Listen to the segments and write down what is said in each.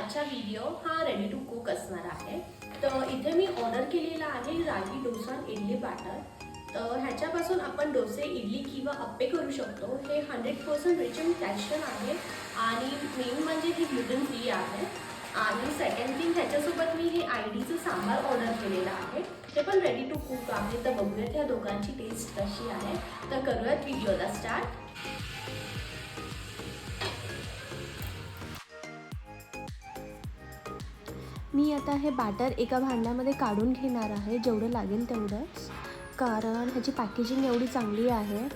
आजचा व्हिडिओ हा ready to cook असणार आहे। तर इथे मी ऑर्डर केलेला आहे रागी डोसा इडली बॅटर। तर ह्याच्यापासून आपण डोसे, इडली किंवा अप्पे करू शकतो। हे 100% रिच इन कॅल्शियम आहे आणि मेन म्हणजे हे ग्लुटेन फ्री आहे। आणि सेकंड थिंग, ह्याच्यासोबत मी हे आयडीचं सांबार ऑर्डर केलेलं आहे। ते पण रेडी टू कुक आहे। तर बघूयात ह्या दोघांची टेस्ट कशी आहे। तर करूयात व्हिडिओला स्टार्ट। मी आता हे बॅटर एका भांड्यामध्ये काढून घेणार आहे, जेवढं लागेल तेवढंच, कारण ह्याची पॅकेजिंग एवढी चांगली आहे।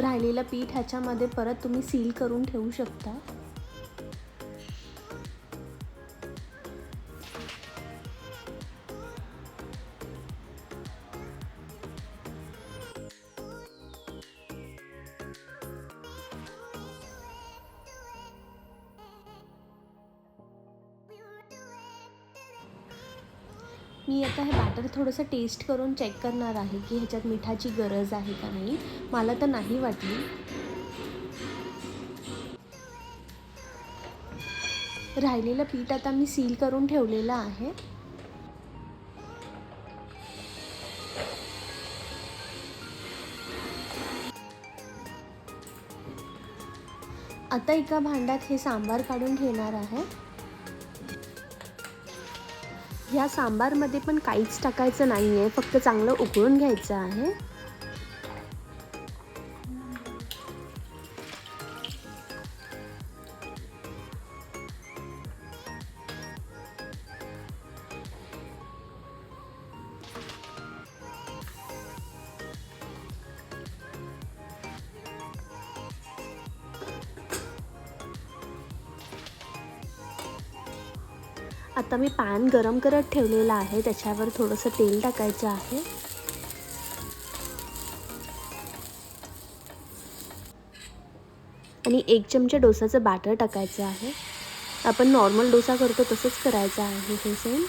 राहिलेलं पीठ ह्याच्यामध्ये परत तुम्ही सील करून ठेवू शकता। मी आता हे बॅटर थोडंसं टेस्ट करून चेक करणार आहे की ह्याच्यात मिठाची गरज आहे का नाही। मला तर नाही वाटली। राहिलेलं पीठ आता मी सील करून ठेवलेलं आहे। आता एका भांड्यात हे सांबार काढून घेणार आहे। या सांबारमध्ये पण काहीच टाकायचं नाही आहे, फक्त चांगलं उकळून घ्यायचं आहे। आता मी पॅन गरम करत ठेवलेला आहे, त्याच्यावर थोडंसं तेल टाकायचं आहे। आणि 1 चमचा डोसाचं बॅटर टाकायचं आहे। आपण नॉर्मल डोसा करतो तसंच करायचं आहे हे सेम।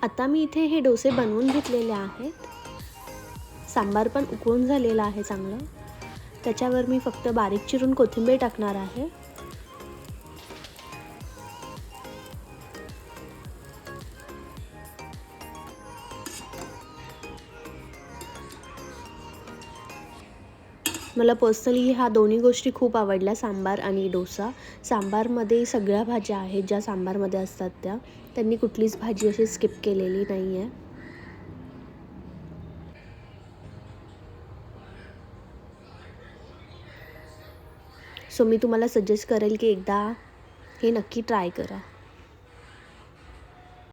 आता मी इथे हे डोसे बनवून घेतलेले आहेत। सांबार पण उकळून झालेला आहे चांगलं। त्याच्यावर मी फक्त बारीक चिरून कोथिंबीर टाकणार आहे। मला पर्सनली ह्या दोन्ही गोष्टी खूप आवडल्या, सांबार आणि डोसा। सांबारमध्ये सगळ्या भाज्या आहेत ज्या सांबारमध्ये असतात त्या, त्यांनी कुठलीच भाजी अशी स्किप केलेली नाही आहे। सो मी तुम्हाला सजेस्ट करेल की एकदा हे नक्की ट्राय करा।